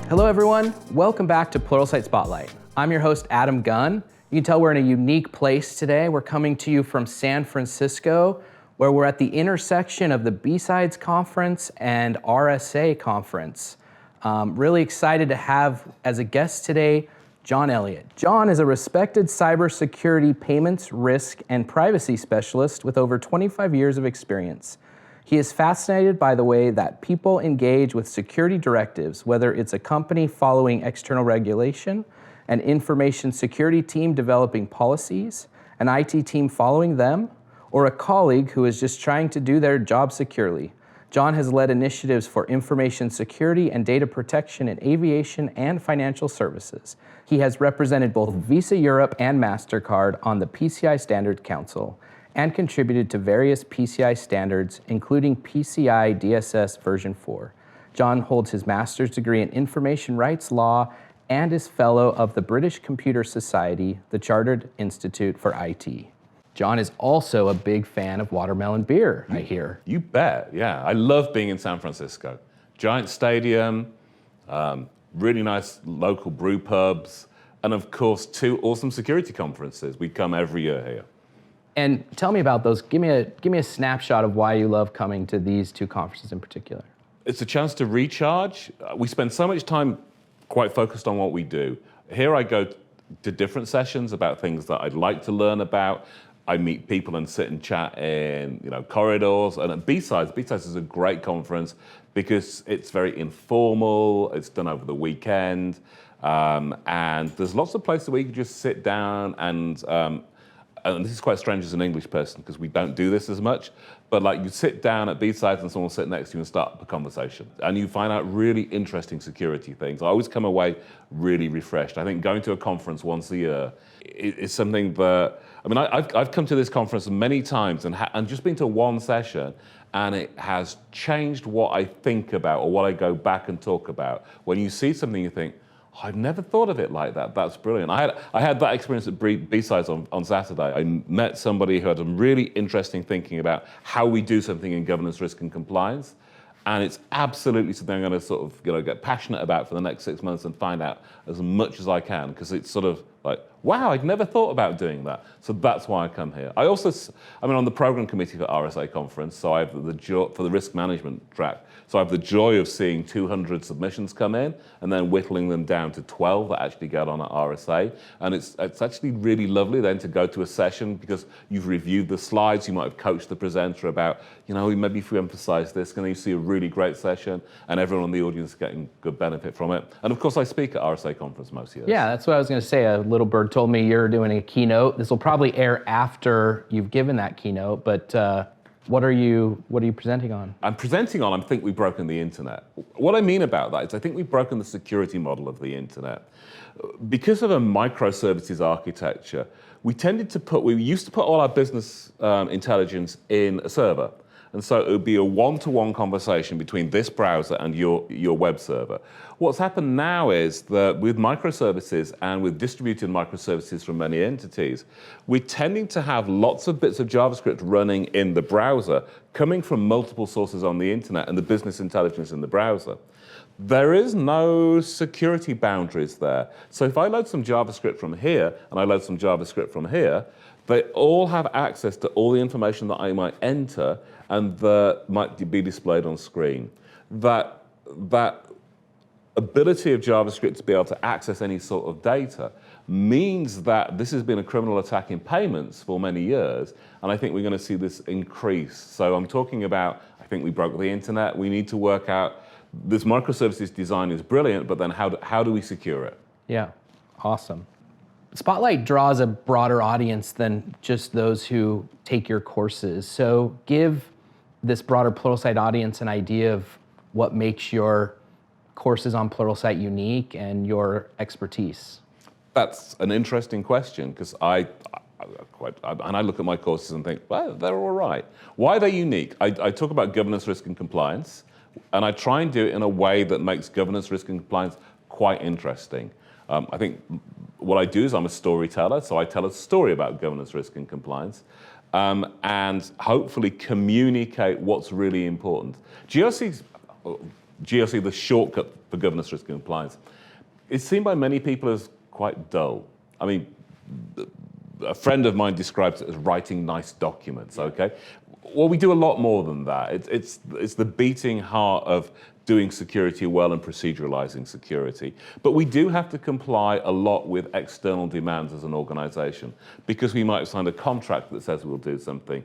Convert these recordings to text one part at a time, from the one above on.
Hello everyone, welcome back to Pluralsight Spotlight. I'm your host, Adam Gunn. You can tell we're in a unique place today. We're coming to you from San Francisco, where we're at the intersection of the B-Sides Conference and RSA Conference. Really excited to have as a guest today, John Elliott. John is a respected cybersecurity payments, risk, and privacy specialist with over 25 years of experience. He is fascinated by the way that people engage with security directives, whether it's a company following external regulation, an information security team developing policies, an IT team following them, or a colleague who is just trying to do their job securely. John has led initiatives for information security and data protection in aviation and financial services. He has represented both Visa Europe and MasterCard on the PCI Standards Council and contributed to various PCI standards, including PCI DSS version 4. John holds his master's degree in information rights law and is fellow of the British Computer Society, the Chartered Institute for IT. John is also a big fan of watermelon beer, I hear. You bet, yeah. I love being in San Francisco. Giant stadium, really nice local brew pubs, and of course, 2 awesome security conferences. We come every year here. And tell me about those. Give me a snapshot of why you love coming to these 2 conferences in particular. It's a chance to recharge. We spend so much time quite focused on what we do. Here I go to different sessions about things that I'd like to learn about. I meet people and sit and chat in corridors. And at B-Sides is a great conference because it's very informal. It's done over the weekend. And there's lots of places where you can just sit down and this is quite strange as an English person because we don't do this as much, but like you sit down at B-Sides and someone will sit next to you and start a conversation. And you find out really interesting security things. I always come away really refreshed. I think going to a conference once a year is something that, I've come to this conference many times and just been to one session, and it has changed what I think about or what I go back and talk about. When you see something you think, I've never thought of it like that. That's brilliant. I had that experience at B-Sides on Saturday. I met somebody who had some really interesting thinking about how we do something in governance, risk, and compliance. And it's absolutely something I'm going to sort of get passionate about for the next 6 months and find out as much as I can, because it's sort of like, wow, I'd never thought about doing that. So that's why I come here. I also, on the program committee for RSA conference, so I have for the risk management track. So I have the joy of seeing 200 submissions come in and then whittling them down to 12 that actually get on at RSA. And it's actually really lovely then to go to a session because you've reviewed the slides, you might have coached the presenter about, maybe if we emphasize this, you see a really great session and everyone in the audience is getting good benefit from it. And of course I speak at RSA conference most years. Yeah, that's what I was going to say. A little bird told me you're doing a keynote. This will probably air after you've given that keynote, but what are you presenting on? I'm presenting on, I think we've broken the internet. What I mean about that is I think we've broken the security model of the internet. Because of a microservices architecture, we used to put all our business intelligence in a server. And so it would be a one-to-one conversation between this browser and your web server. What's happened now is that with microservices and with distributed microservices from many entities, we're tending to have lots of bits of JavaScript running in the browser, coming from multiple sources on the internet and the business intelligence in the browser. There is no security boundaries there. So if I load some JavaScript from here and I load some JavaScript from here, they all have access to all the information that I might enter and that might be displayed on screen. That ability of JavaScript to be able to access any sort of data means that this has been a criminal attack in payments for many years, and I think we're going to see this increase. So I'm talking about, I think we broke the internet. We need to work out, this microservices design is brilliant, but then how do we secure it? Yeah, awesome. Spotlight draws a broader audience than just those who take your courses. So give this broader Pluralsight audience an idea of what makes your courses on Pluralsight unique and your expertise. That's an interesting question because I look at my courses and think, well, they're all right. Why are they unique? I talk about governance, risk, and compliance, and I try and do it in a way that makes governance, risk, and compliance quite interesting. I think what I do is I'm a storyteller, so I tell a story about governance, risk, and compliance, and hopefully communicate what's really important. GRC's GRC, the shortcut for governance, risk, and compliance, it's seen by many people as quite dull. I mean, a friend of mine describes it as writing nice documents, okay? Well, we do a lot more than that. It's the beating heart of doing security well and proceduralizing security. But we do have to comply a lot with external demands as an organization, because we might have signed a contract that says we'll do something.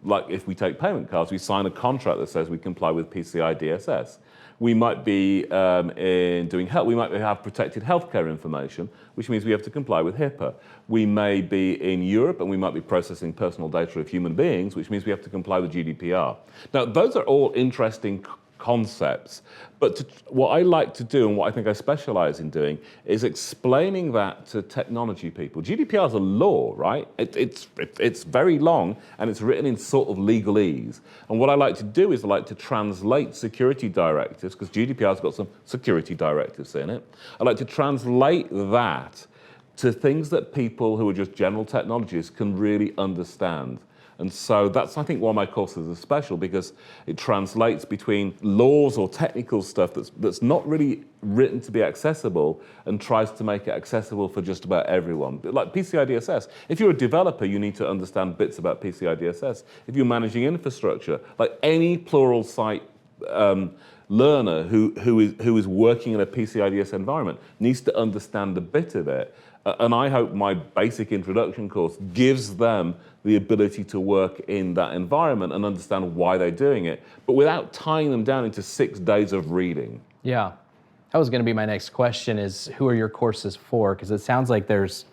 Like if we take payment cards, we sign a contract that says we comply with PCI DSS. We might be in doing health. We might have protected healthcare information, which means we have to comply with HIPAA. We may be in Europe and we might be processing personal data of human beings, which means we have to comply with GDPR. Now, those are all interesting concepts, but what I like to do and what I think I specialize in doing is explaining that to technology people. GDPR is a law, right? It's very long and it's written in sort of legalese. And what I like to do is I like to translate security directives, because GDPR's got some security directives in it. I like to translate that to things that people who are just general technologists can really understand. And so that's, I think, why my courses are special, because it translates between laws or technical stuff that's not really written to be accessible and tries to make it accessible for just about everyone. Like PCI DSS. If you're a developer, you need to understand bits about PCI DSS. If you're managing infrastructure, like any Pluralsight learner who is working in a PCI DSS environment needs to understand a bit of it. And I hope my basic introduction course gives them the ability to work in that environment and understand why they're doing it, but without tying them down into 6 days of reading. Yeah, that was going to be my next question, is who are your courses for? Because it sounds like there's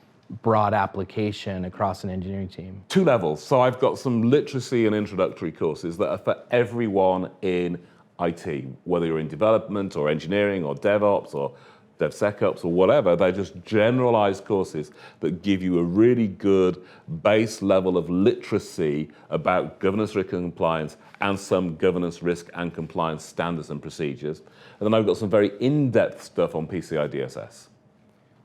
broad application across an engineering team. 2 levels. So I've got some literacy and introductory courses that are for everyone in IT, whether you're in development or engineering or DevOps or DevSecOps or whatever. They're just generalized courses that give you a really good base level of literacy about governance, risk, and compliance, and some governance, risk, and compliance standards and procedures. And then I've got some very in-depth stuff on PCI DSS.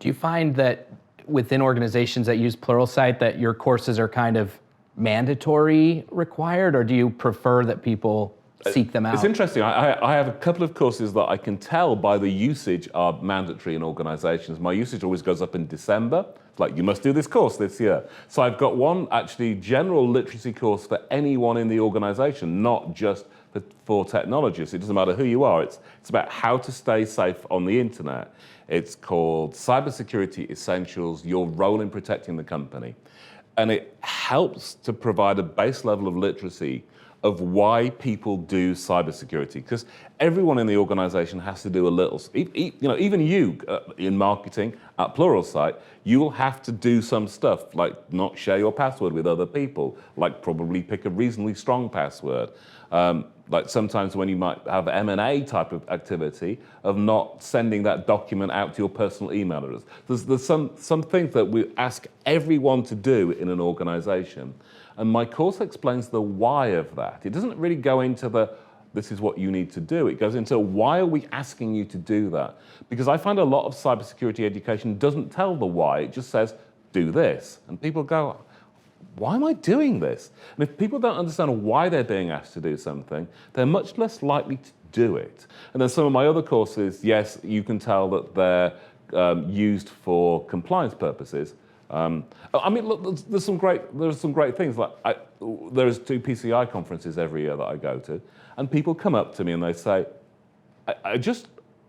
Do you find that within organizations that use Pluralsight that your courses are kind of mandatory required, or do you prefer that people seek them out? It's interesting. I have a couple of courses that I can tell by the usage are mandatory in organizations. My usage always goes up in December. It's like, you must do this course this year. So I've got one actually general literacy course for anyone in the organization, not just for technologists. It doesn't matter who you are. It's about how to stay safe on the internet. It's called Cybersecurity Essentials, Your Role in Protecting the Company. And it helps to provide a base level of literacy of why people do cybersecurity, because everyone in the organization has to do a little. Even you in marketing at Pluralsight, you will have to do some stuff, like not share your password with other people, like probably pick a reasonably strong password. Like sometimes when you might have M&A type of activity of not sending that document out to your personal email address. There's some things that we ask everyone to do in an organization. And my course explains the why of that. It doesn't really go into this is what you need to do. It goes into why are we asking you to do that? Because I find a lot of cybersecurity education doesn't tell the why. It just says, do this. And people go, why am I doing this? And if people don't understand why they're being asked to do something, they're much less likely to do it. And then some of my other courses, yes, you can tell that they're used for compliance purposes. I mean, look, there's some great things. Like there's 2 PCI conferences every year that I go to, and people come up to me and they say,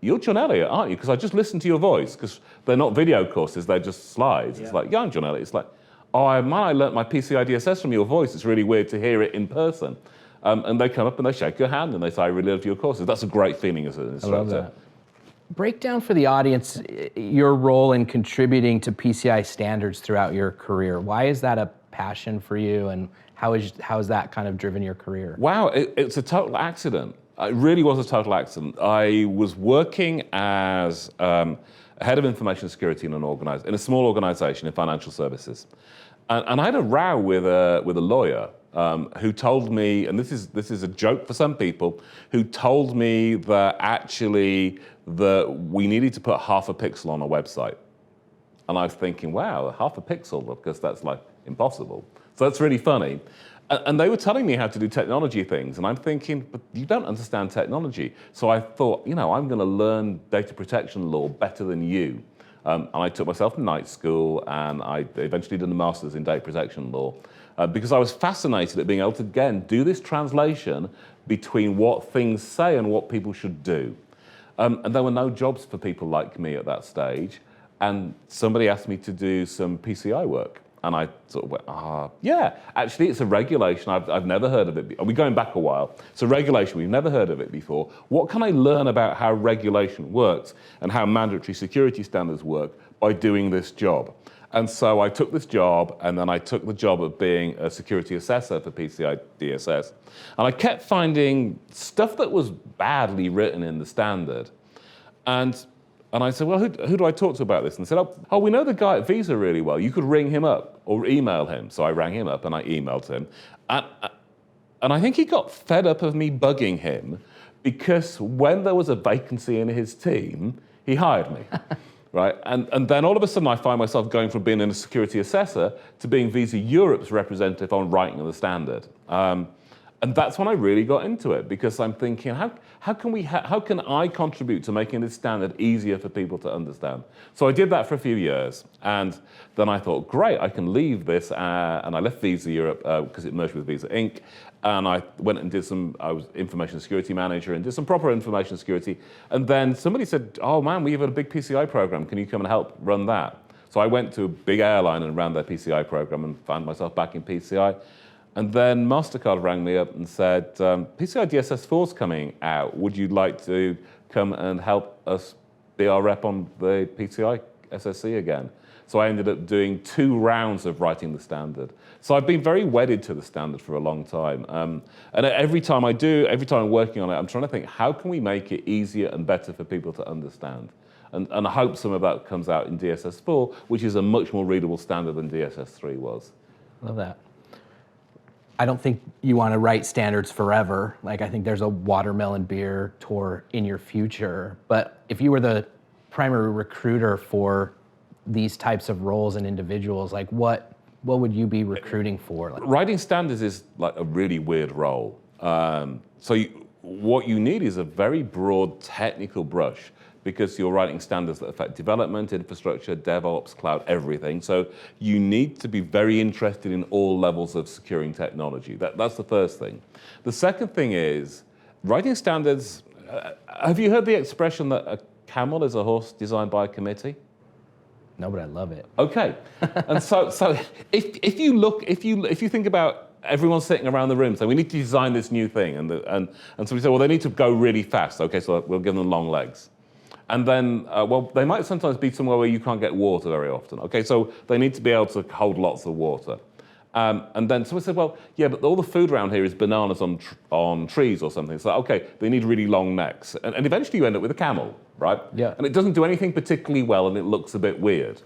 you're John Elliott, aren't you? Because I just listened to your voice, because they're not video courses, they're just slides. Yeah. It's like, yeah, I'm John Elliott. It's like, I learnt my PCI DSS from your voice. It's really weird to hear it in person. And they come up and they shake your hand and they say, I really loved your courses. That's a great feeling as an instructor. I love that. Break down for the audience your role in contributing to PCI standards throughout your career. Why is that a passion for you, and how has that kind of driven your career? Wow, it's a total accident. It really was a total accident. I was working as head of information security in a small organization in financial services, and I had a row with a lawyer who told me, and this is a joke for some people, who told me that actually that we needed to put half a pixel on a website. And I was thinking, wow, half a pixel, because that's like impossible. So that's really funny. And they were telling me how to do technology things, and I'm thinking, but you don't understand technology. So I thought, I'm going to learn data protection law better than you. And I took myself to night school, and I eventually did a master's in data protection law because I was fascinated at being able to, again, do this translation between what things say and what people should do. And there were no jobs for people like me at that stage, and somebody asked me to do some PCI work. And I sort of went, yeah, actually it's a regulation, I've never heard of it. We're going back a while. It's a regulation, we've never heard of it before. What can I learn about how regulation works and how mandatory security standards work by doing this job? And so I took this job, and then I took the job of being a security assessor for PCI DSS. And I kept finding stuff that was badly written in the standard. And I said, well, who do I talk to about this? And they said, oh, we know the guy at Visa really well. You could ring him up or email him. So I rang him up and I emailed him. And I think he got fed up of me bugging him because when there was a vacancy in his team, he hired me. Right? And then all of a sudden I find myself going from being a security assessor to being Visa Europe's representative on writing the standard. And that's when I really got into it, because I'm thinking, how can I contribute to making this standard easier for people to understand? So I did that for a few years, and then I thought, great, I can leave this, and I left Visa Europe because it merged with Visa Inc. And I went and I was information security manager and did some proper information security. And then somebody said, oh man, we've got a big PCI program. Can you come and help run that? So I went to a big airline and ran their PCI program and found myself back in PCI. And then MasterCard rang me up and said, PCI DSS 4's coming out. Would you like to come and help us be our rep on the PCI SSC again? So I ended up doing 2 rounds of writing the standard. So I've been very wedded to the standard for a long time. And every time I'm working on it, I'm trying to think, how can we make it easier and better for people to understand? And I hope some of that comes out in DSS 4, which is a much more readable standard than DSS 3 was. Love that. I don't think you want to write standards forever. Like, I think there's a watermelon beer tour in your future. But if you were the primary recruiter for these types of roles and individuals, like what would you be recruiting for? Writing standards is like a really weird role. What you need is a very broad technical brush, because you're writing standards that affect development, infrastructure, DevOps, cloud, everything. So you need to be very interested in all levels of securing technology. That's the first thing. The second thing is, writing standards, have you heard the expression that a camel is a horse designed by a committee? No, but I love it. Okay, and so if you think about everyone sitting around the room saying, we need to design this new thing, and so we say, well, they need to go really fast. Okay, so we'll give them long legs. And then, they might sometimes be somewhere where you can't get water very often. Okay, so they need to be able to hold lots of water. And then someone said, well, yeah, but all the food around here is bananas on trees or something. So, okay, they need really long necks. And eventually you end up with a camel, right? Yeah. And it doesn't do anything particularly well, and it looks a bit weird.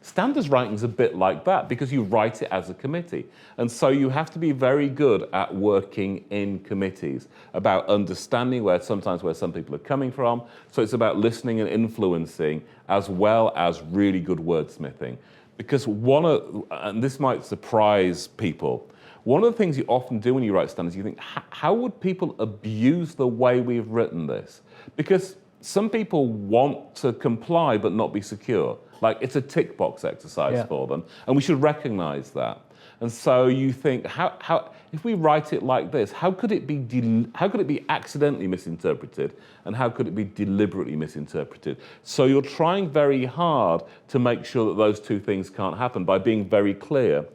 Standards writing's a bit like that, because you write it as a committee. And so you have to be very good at working in committees, about understanding where some people are coming from. So it's about listening and influencing, as well as really good wordsmithing. Because and this might surprise people, one of the things you often do when you write standards, you think, how would people abuse the way we've written this? Because some people want to comply but not be secure. Like, it's a tick box exercise for them, and we should recognize that. And so you think, how if we write it like this, how could it be accidentally misinterpreted, and how could it be deliberately misinterpreted? So you're trying very hard to make sure that those two things can't happen by being very clear.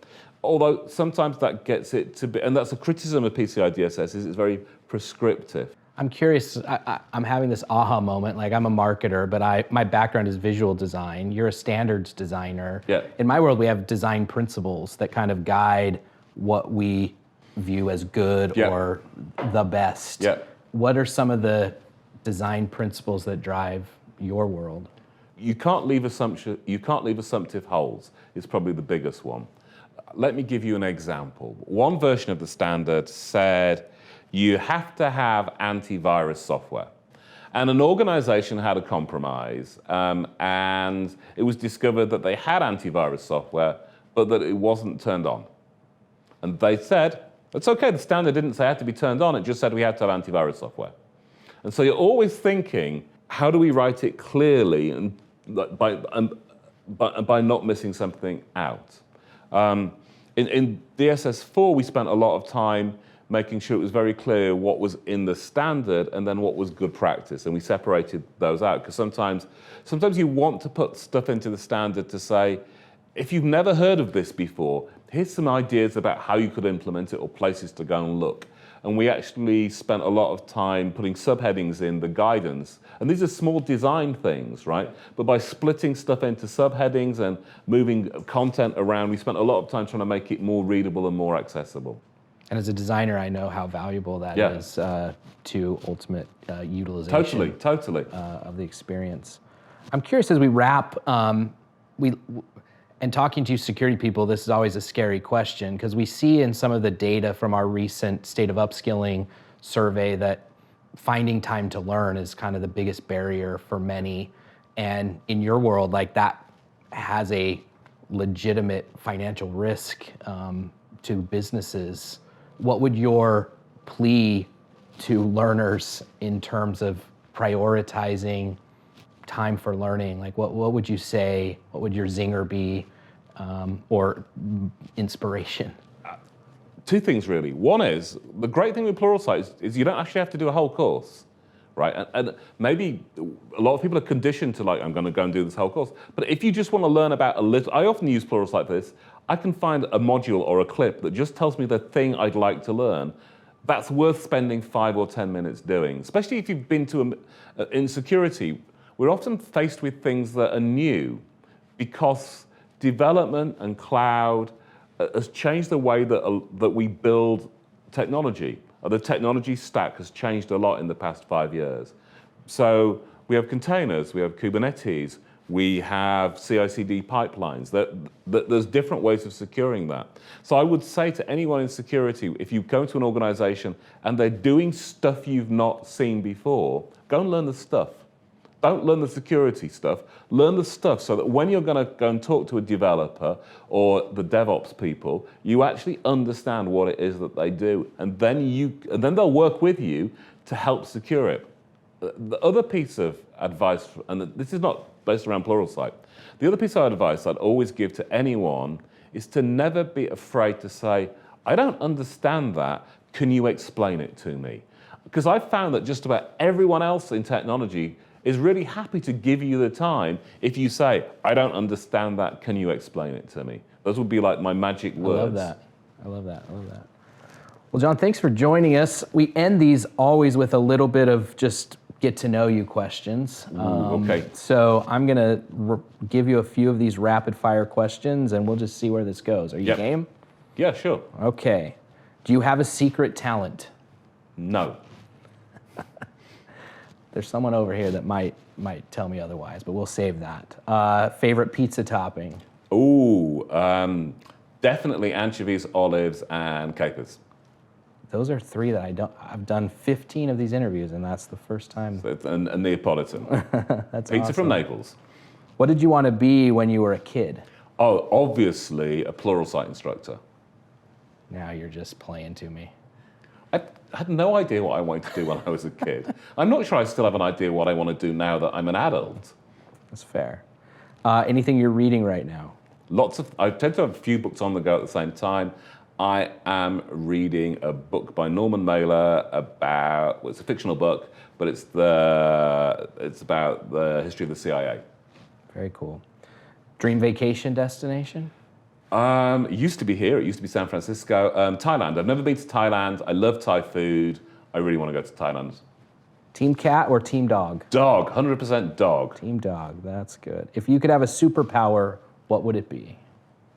Although sometimes that gets it to be, and that's a criticism of PCI DSS, is it's very prescriptive. I'm curious, I'm having this aha moment. Like, I'm a marketer, but my background is visual design. You're a standards designer. Yeah. In my world, we have design principles that kind of guide what we view as good or the best. Yeah. What are some of the design principles that drive your world? You can't leave assumptive holes is probably the biggest one. Let me give you an example. One version of the standard said, you have to have antivirus software. And an organization had a compromise, and it was discovered that they had antivirus software, but that it wasn't turned on. And they said, It's okay, the standard didn't say it had to be turned on, it just said we had to have antivirus software. And so you're always thinking, how do we write it clearly and by not missing something out? In DSS4, we spent a lot of time making sure it was very clear what was in the standard and then what was good practice, and we separated those out, because sometimes you want to put stuff into the standard to say, if you've never heard of this before, here's some ideas about how you could implement it or places to go and look. And we actually spent a lot of time putting subheadings in the guidance. And these are small design things, right? But by splitting stuff into subheadings and moving content around, we spent a lot of time trying to make it more readable and more accessible. And as a designer, I know how valuable that is to ultimate utilization Totally. Of the experience. I'm curious, as we wrap, and talking to security people, this is always a scary question, because we see in some of the data from our recent State of Upskilling survey that finding time to learn is kind of the biggest barrier for many. And in your world, like, that has a legitimate financial risk to businesses. What would your plea to learners in terms of prioritizing time for learning? Like, what would you say? What would your zinger be, or inspiration? Two things, really. One is, the great thing with Pluralsight is you don't actually have to do a whole course, right? And maybe a lot of people are conditioned to, like, I'm going to go and do this whole course. But if you just want to learn about a little, I often use Pluralsight for this. I can find a module or a clip that just tells me the thing I'd like to learn. That's worth spending 5 or 10 minutes doing, especially if you've been to in security. We're often faced with things that are new because development and cloud has changed the way that we build technology. The technology stack has changed a lot in the past 5 years. So we have containers, we have Kubernetes, we have CI/CD pipelines. There's different ways of securing that. So I would say to anyone in security, if you go to an organization and they're doing stuff you've not seen before, go and learn the stuff. Don't learn the security stuff. Learn the stuff so that when you're going to go and talk to a developer or the DevOps people, you actually understand what it is that they do, and then they'll work with you to help secure it. The other piece of advice, and this is not based around Pluralsight, the other piece of advice I'd always give to anyone is to never be afraid to say, I don't understand that, can you explain it to me? Because I've found that just about everyone else in technology is really happy to give you the time if you say, I don't understand that, can you explain it to me? Those would be like my magic words. I love that. Well, John, thanks for joining us. We end these always with a little bit of just get to know you questions. Okay. So I'm gonna give you a few of these rapid fire questions and we'll just see where this goes. Are you game? Yeah, sure. Okay. Do you have a secret talent? No. There's someone over here that might tell me otherwise, but we'll save that. Favorite pizza topping? Ooh, definitely anchovies, olives, and capers. Those are 3 that I don't. I've done 15 of these interviews, and that's the first time. And Neapolitan. That's Pizza awesome. from Naples. What did you want to be when you were a kid? Oh, obviously a Pluralsight instructor. Now you're just playing to me. I had no idea what I wanted to do when I was a kid. I'm not sure I still have an idea what I want to do now that I'm an adult. That's fair. Anything you're reading right now? I tend to have a few books on the go at the same time. I am reading a book by Norman Mailer about, well, it's a fictional book, but it's about the history of the CIA. Very cool. Dream vacation destination? It used to be here. It used to be San Francisco. Thailand. I've never been to Thailand. I love Thai food. I really want to go to Thailand. Team cat or team dog? Dog. 100% dog. Team dog. That's good. If you could have a superpower, what would it be?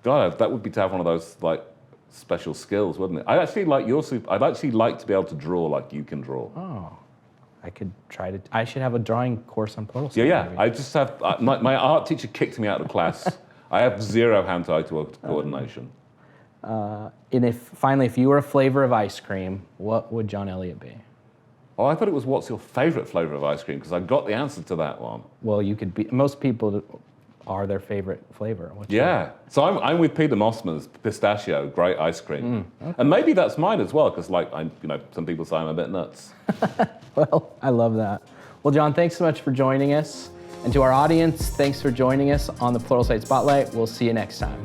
God, that would be to have one of those like special skills, wouldn't it? I'd actually like to be able to draw like you can draw. Oh, I could try to. I should have a drawing course on Pluralsight. Yeah. Maybe. I just have my art teacher kicked me out of class. I have zero hand-eye coordination. And if you were a flavor of ice cream, what would John Elliott be? Oh, I thought it was what's your favorite flavor of ice cream, because I got the answer to that one. Well, you could be. Most people are their favorite flavor. Yeah, so I'm with Peter Mossman's pistachio, great ice cream. And maybe that's mine as well, because some people say I'm a bit nuts. Well, I love that. Well, John, thanks so much for joining us. And to our audience, thanks for joining us on the Pluralsight Spotlight. We'll see you next time.